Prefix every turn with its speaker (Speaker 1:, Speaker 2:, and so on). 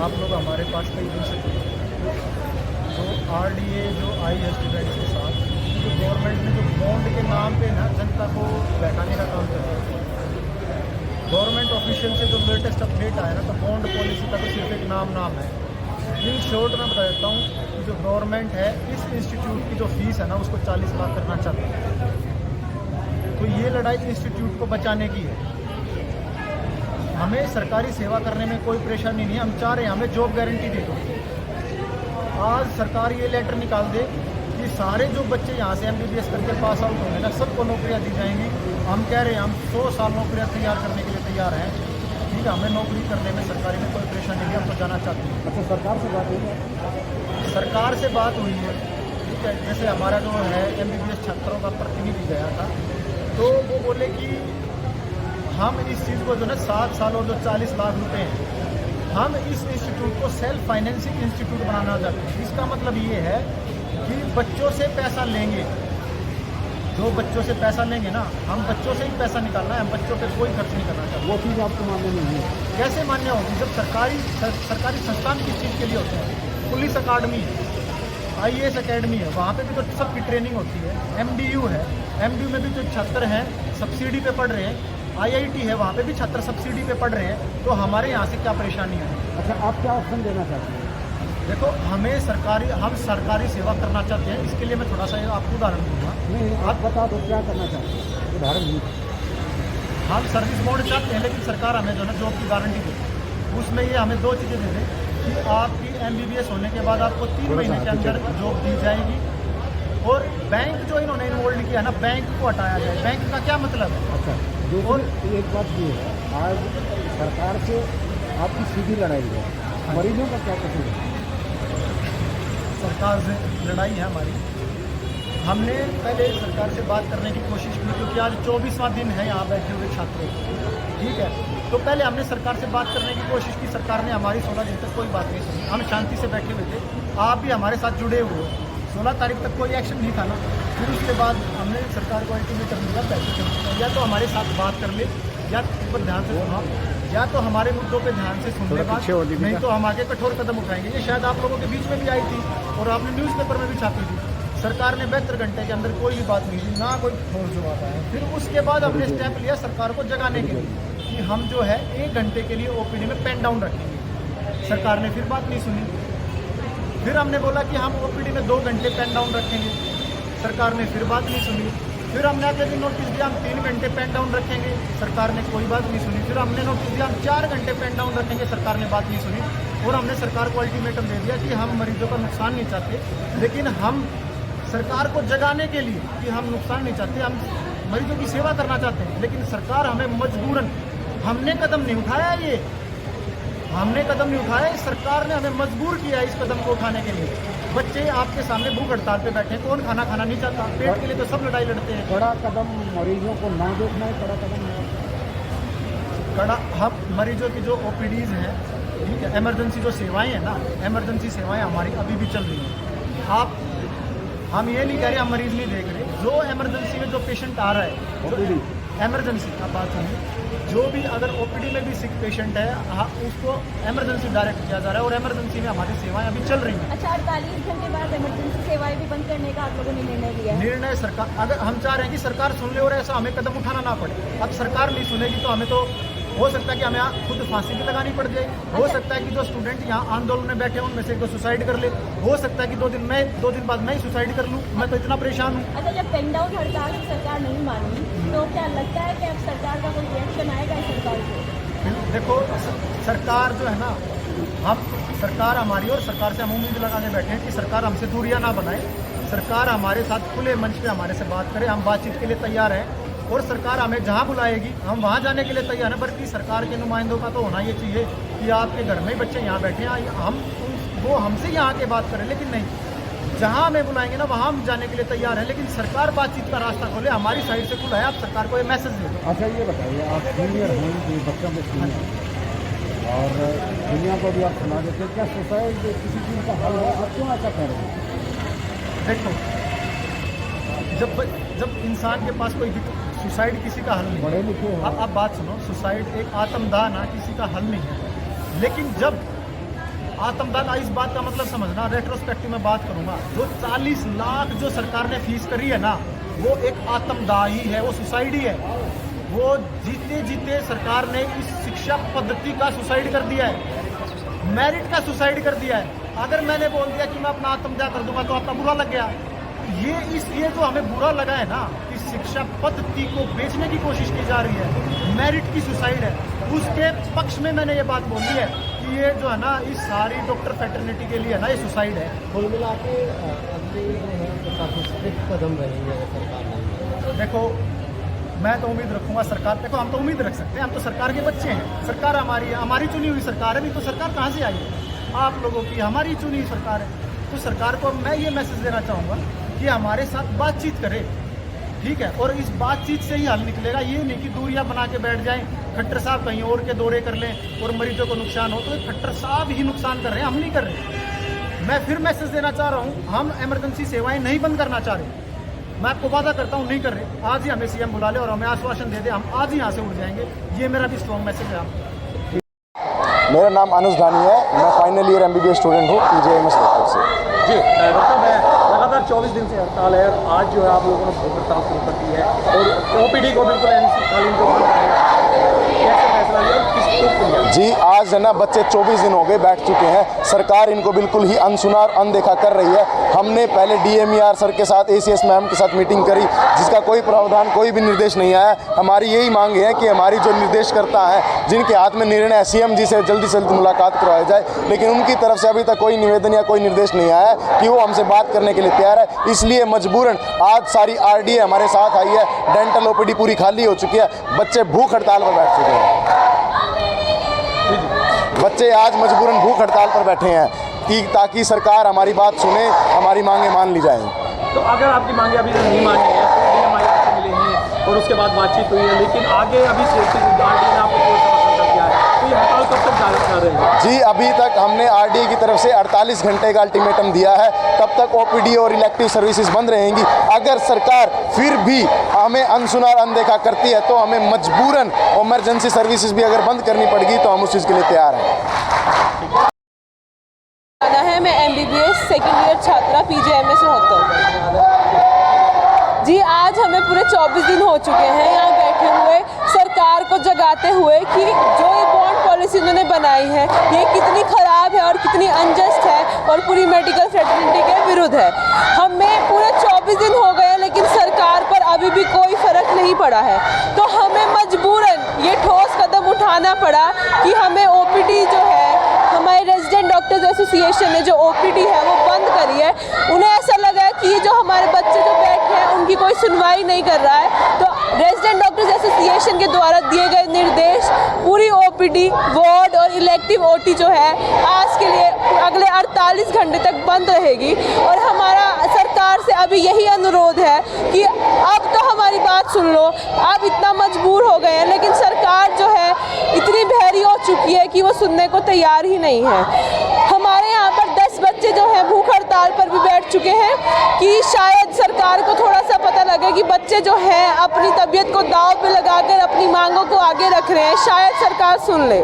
Speaker 1: आप लोग हमारे पास कई दिन से तो आरडीए जो आई है स्टूडेंट्स के साथ, तो गवर्नमेंट ने जो बॉन्ड के नाम पे ना जनता को बहकाने का काम कर रहा है। गवर्नमेंट ऑफिशियल से जो लेटेस्ट अपडेट आया ना, तो बॉन्ड पॉलिसी का तो सिर्फ एक नाम है। इन शॉर्ट में बता देता हूँ कि जो गवर्नमेंट है इस इंस्टीट्यूट की जो फीस है ना उसको 40 लाख करना चाहती है। तो ये लड़ाई इंस्टीट्यूट को बचाने की है। हमें सरकारी सेवा करने में कोई परेशानी नहीं है, हम चाह रहे हैं हमें जॉब गारंटी दे दो। आज सरकार ये लेटर निकाल दे कि सारे जो बच्चे यहाँ से MBBS करके पास आउट होंगे ना, सबको नौकरियाँ दी जाएंगी। हम कह रहे हैं हम 100 साल नौकरियाँ तैयार करने के लिए तैयार हैं। ठीक है, हमें नौकरी करने में सरकारी में कोई परेशानी नहीं, हम तो जाना चाहते हैं।
Speaker 2: अच्छा, सरकार से बात हुई है?
Speaker 1: सरकार से बात हुई है, ठीक है। जैसे हमारा जो है MBBS छात्रों का प्रतिनिधि गया था, तो वो बोले कि हम इस चीज़ को जो है 7 साल और जो 40 लाख रुपए हैं, हम इस इंस्टीट्यूट को सेल्फ फाइनेंसिंग इंस्टीट्यूट बनाना चाहते हैं। इसका मतलब ये है कि बच्चों से पैसा लेंगे, जो बच्चों से पैसा लेंगे ना, हम बच्चों से ही पैसा निकालना है, हम बच्चों पे कोई खर्च नहीं करना चाहते।
Speaker 2: वो चीज़ आपको मान्य नहीं है?
Speaker 1: कैसे मान्य होगी जब सरकारी संस्थान किस चीज़ के लिए होते हैं? पुलिस अकादमी है, IAS अकेडमी है, वहाँ पे भी तो सबकी ट्रेनिंग होती है। MDU है, MDU में भी जो छात्र हैं सब्सिडी पे पढ़ रहे हैं। IIT है, वहाँ पे भी छात्र सब्सिडी पे पढ़ रहे हैं। तो हमारे यहाँ से क्या परेशानी है?
Speaker 2: अच्छा, आप क्या ऑप्शन देना चाहते हैं?
Speaker 1: देखो, हम सरकारी सेवा करना चाहते हैं। इसके लिए मैं थोड़ा सा आपको उदाहरण दूंगा।
Speaker 2: नहीं, आप बता दो क्या करना चाहते हैं, उदाहरण दीजिए।
Speaker 1: हम सर्विस बॉन्ड चाहते हैं, लेकिन सरकार हमें जो है जॉब की गारंटी दे। उसमें ये हमें 2 चीज़ें दे दें कि आपकी MBBS होने के बाद आपको 3 महीने के अंदर जॉब दी जाएगी। और बैंक जो इन्होंने इन्वॉल्व किया ना, बैंक को हटाया जाए। बैंक का क्या मतलब है?
Speaker 2: अच्छा, और एक बात ये है, आज सरकार से आपकी सीधी लड़ाई है, मरीजों का क्या कसूर है?
Speaker 1: सरकार से लड़ाई है हमारी। हमने पहले सरकार से बात करने की कोशिश की, क्योंकि आज 24वां दिन है यहाँ बैठे हुए छात्रों को, ठीक है। तो पहले हमने सरकार से बात करने की कोशिश की, सरकार ने हमारी 16 दिन तक कोई बात नहीं सुनी। हम शांति से बैठे हुए थे, आप भी हमारे साथ जुड़े हुए हो। 16 तारीख तक कोई एक्शन नहीं था ना। फिर उसके बाद हमने सरकार को अल्टीमेटम दिया, पैसे या तो हमारे साथ बात कर ले, या पर ध्यान से सुनो, या तो हमारे मुद्दों पे ध्यान से सुन ले बात, नहीं तो हम आगे कठोर कदम उठाएंगे। ये शायद आप लोगों के बीच में भी आई थी और आपने न्यूज़पेपर में भी छापी थी। सरकार ने 72 घंटे के अंदर कोई भी बात नहीं दी, ना कोई ठोस जवाब आया। फिर उसके बाद हमने स्टेप लिया सरकार को जगाने के लिए कि हम जो है 1 घंटे के लिए OPD में पेन डाउन रखेंगे। सरकार ने फिर बात नहीं सुनी। फिर हमने बोला कि हम OPD में 2 घंटे पेन डाउन रखेंगे। सरकार ने फिर बात नहीं सुनी। फिर हमने अगले दिन नोटिस दिया हम 3 घंटे पेन डाउन रखेंगे। सरकार ने कोई बात नहीं सुनी। फिर हमने नोटिस दिया हम 4 घंटे पेन डाउन रखेंगे। सरकार ने बात नहीं सुनी। और हमने सरकार को अल्टीमेटम दे दिया कि हम मरीजों का नुकसान नहीं चाहते, लेकिन हम सरकार को जगाने के लिए कि हम नुकसान नहीं चाहते, हम मरीजों की सेवा करना चाहते हैं, लेकिन सरकार हमें मजबूरन, हमने कदम नहीं उठाया, ये हमने कदम नहीं उठाया, सरकार ने हमें मजबूर किया है इस कदम को उठाने के लिए। बच्चे आपके सामने भूख हड़ताल पे बैठे हैं, कौन खाना नहीं चाहता? पेट के लिए तो सब लड़ाई लड़ते हैं।
Speaker 2: बड़ा कदम मरीजों को ना देखना है, बड़ा कदम है
Speaker 1: कड़ा। हम मरीजों की जो OPDs हैं, ठीक है, इमरजेंसी जो सेवाएं हैं ना, इमरजेंसी सेवाएं हमारी अभी भी चल रही हैं। हम ये नहीं कह रहे हम मरीज नहीं देख रहे। जो इमरजेंसी में जो पेशेंट आ रहा है, जो इमरजेंसी का बात है, जो भी अगर OPD में भी सिक पेशेंट है, उसको इमरजेंसी डायरेक्ट किया जा रहा है। और इमरजेंसी में हमारी सेवाएं अभी चल रही हैं।
Speaker 3: अच्छा, 48 घंटे बाद इमरजेंसी सेवाएं भी बंद करने का आप लोगों ने निर्णय लिया है?
Speaker 1: निर्णय सरकार, अगर हम चाह रहे हैं कि सरकार सुन ले और ऐसा हमें कदम उठाना ना पड़े। अब सरकार नहीं सुनेगी तो हमें तो हो सकता है कि हमें खुद फांसी भी लगानी पड़ जाए। हो सकता है कि जो स्टूडेंट यहाँ आंदोलन में बैठे हैं उनमें से 1 सुसाइड कर ले। हो सकता है कि 2 दिन बाद मैं ही सुसाइड कर लूँ। मैं तो इतना परेशान हूँ।
Speaker 3: अच्छा, जब पेन डाउन हड़ताल की सरकार नहीं मानी, तो क्या लगता है कि अब सरकार का कोई रिएक्शन आएगा इस सरकार से?
Speaker 1: देखो, सरकार जो है ना, हम सरकार हमारी, और सरकार से हम उम्मीद लगाने बैठे हैं कि सरकार हमसे दूरियां ना बनाए। सरकार हमारे साथ खुले मंच पे हमारे से बात करे। हम बातचीत के लिए तैयार हैं, और सरकार हमें जहां बुलाएगी हम वहां जाने के लिए तैयार हैं। बल्कि सरकार के नुमाइंदों का तो होना ये चाहिए कि आपके घर में बच्चे यहाँ बैठे हैं, वो हमसे यहाँ के बात करें। लेकिन नहीं, जहाँ हमें बुलाएंगे ना वहाँ हम जाने के लिए तैयार हैं। लेकिन सरकार बातचीत का रास्ता खोले, हमारी साइड से खुला है। आप सरकार को ये मैसेज दें।
Speaker 2: अच्छा, ये बताइए, आप सीनियर हैं, कि बच्चों में सीनियर और दुनिया को भी आप सुना देते, क्या सुसाइड किसी चीज़ का हल है? आप क्यों ऐसा कह रहे हैं?
Speaker 1: देखो, जब इंसान के पास कोई सुसाइड किसी का हल नहीं
Speaker 2: बड़े लिखे
Speaker 1: है। अब बात सुनो, सुसाइड एक आत्मदाह ना किसी का हल नहीं है। लेकिन जब आत्मदान, इस बात का मतलब समझना, रेट्रोस्पेक्टिव में बात करूंगा, जो 40 लाख जो सरकार ने फीस करी है ना, वो एक आत्मदाह ही है, वो सुसाइड ही है। वो जीते जीते सरकार ने इस शिक्षा पद्धति का सुसाइड कर दिया है, मेरिट का सुसाइड कर दिया है। अगर मैंने बोल दिया कि मैं अपना आत्मदाह कर दूंगा तो आपका बुरा लग गया। ये जो हमें बुरा लगा है ना कि शिक्षा पद्धति को बेचने की कोशिश की जा रही है, मेरिट की सुसाइड है, उसके पक्ष में मैंने ये बात बोली है कि ये जो है ना इस सारी डॉक्टर फैटर्निटी के लिए ना ये सुसाइड है।
Speaker 2: कुल मिला के अगले जो है तो काफ़ी स्ट्रिक्ट कदम रहेंगे सरकार ने।
Speaker 1: देखो, मैं तो उम्मीद रखूंगा सरकार, देखो हम तो उम्मीद रख सकते हैं, हम तो सरकार के बच्चे हैं, सरकार हमारी है, हमारी चुनी हुई सरकार है। भी तो सरकार कहाँ से आई है? आप लोगों की, हमारी चुनी हुई सरकार है। तो सरकार को मैं ये मैसेज देना चाहूँगा कि हमारे साथ बातचीत करे, ठीक है, और इस बातचीत से ही हल निकलेगा। ये नहीं कि दूरियां बना के बैठ जाएं, खट्टर साहब कहीं और के दौरे कर लें और मरीजों को नुकसान हो, तो खट्टर साहब ही नुकसान कर रहे हैं, हम नहीं कर रहे। मैं फिर मैसेज देना चाह रहा हूँ, हम इमरजेंसी सेवाएं नहीं बंद करना चाह रहे, मैं आपको वादा करता हूँ नहीं कर रहे। आज ही हमें सीएम बुला ले और हमें आश्वासन दे दे, हम आज ही यहाँ से उड़ जाएंगे। ये मेरा भी स्ट्रॉन्ग मैसेज है आपको।
Speaker 4: मेरा नाम अनुज धानी है, मैं फाइनल ईयर MBBS स्टूडेंट हूँ PJMS रोहतक से।
Speaker 5: जी डॉक्टर, मैं लगातार 24 दिन से हड़ताल है और आज जो है आप लोगों ने भूख हड़ताल शुरू कर दी है और OPD को बिल्कुल अनिश्चितकालीन जो बंद है, कैसे फैसला लिया और किसको लिया?
Speaker 4: जी, आज है ना बच्चे 24 दिन हो गए बैठ चुके हैं, सरकार इनको बिल्कुल ही अनसुना और अनदेखा कर रही है। हमने पहले DMER सर के साथ, ACS मैम के साथ मीटिंग करी, जिसका कोई प्रावधान, कोई भी निर्देश नहीं आया। हमारी यही मांग है कि हमारी जो निर्देश करता है, जिनके हाथ में निर्णय है, CM जी से जल्दी से जल्दी मुलाकात करवाई जाए, लेकिन उनकी तरफ से अभी तक कोई निवेदन या कोई निर्देश नहीं आया है कि वो हमसे बात करने के लिए तैयार है। इसलिए मजबूरन आज सारी RDA हमारे साथ आई है, डेंटल OPD पूरी खाली हो चुकी है, बच्चे भूख हड़ताल पर बैठ चुके हैं। बच्चे आज मजबूरन भूख हड़ताल पर बैठे हैं कि ताकि सरकार हमारी बात सुने, हमारी मांगें मान ली जाएं।
Speaker 5: तो अगर आपकी मांगे अभी नहीं मानी है तो DMI आपसे मिले हैं और उसके बाद बातचीत हुई है, लेकिन आगे अभी RDA ने आपको कोई समर्थन किया है, तो ये हड़ताल कब तक जारी कर रहे हैं?
Speaker 4: जी, अभी तक हमने RDA की तरफ से 48 घंटे का अल्टीमेटम दिया है, तब तक OPD और इलेक्टिव सर्विसेज बंद रहेंगी। अगर सरकार फिर भी हमें अनसुना और अनदेखा करती है तो हमें मजबूरन इमरजेंसी सर्विसेज भी अगर बंद करनी पड़ेगी तो हम उस चीज़ के लिए तैयार हैं।
Speaker 3: मैं MBBS सेकेंड ईयर छात्रा PJMS रोहतक। जी, आज हमें पूरे 24 दिन हो चुके हैं यहाँ बैठे हुए, सरकार को जगाते हुए कि जो ये बॉन्ड पॉलिसी उन्होंने बनाई है ये कितनी ख़राब है और कितनी अनजस्ट है और पूरी मेडिकल फ्रेटर्निटी के विरुद्ध है। हमें पूरे 24 दिन हो गए लेकिन सरकार पर अभी भी कोई फ़र्क नहीं पड़ा है, तो हमें मजबूरन ये ठोस कदम उठाना पड़ा कि हमें OPD जो है, हमारे रेजिडेंट डॉक्टर्स एसोसिएशन ने जो OPD है वो बंद करी है। उन्हें ऐसा लगा है कि जो हमारे बच्चे जो बैठे हैं उनकी कोई सुनवाई नहीं कर रहा है, तो रेजिडेंट डॉक्टर्स एसोसिएशन के द्वारा दिए गए निर्देश पूरी OPD, वार्ड और इलेक्टिव OT जो है आज के लिए अगले 48 घंटे तक बंद रहेगी। और हमारा सरकार से अभी यही अनुरोध है कि अब तो हमारी बात सुन लो, आप इतना मजबूर हो गए हैं, लेकिन सरकार जो है इतनी बहरी हो चुकी है कि वो सुनने को तैयार ही नहीं है। हमारे यहाँ पर 10 बच्चे जो हैं भूख हड़ताल पर भी बैठ चुके हैं कि शायद सरकार को थोड़ा सा पता लगे कि बच्चे जो हैं अपनी तबीयत को दांव पे लगाकर अपनी मांगों को आगे रख रहे हैं, शायद सरकार सुन ले।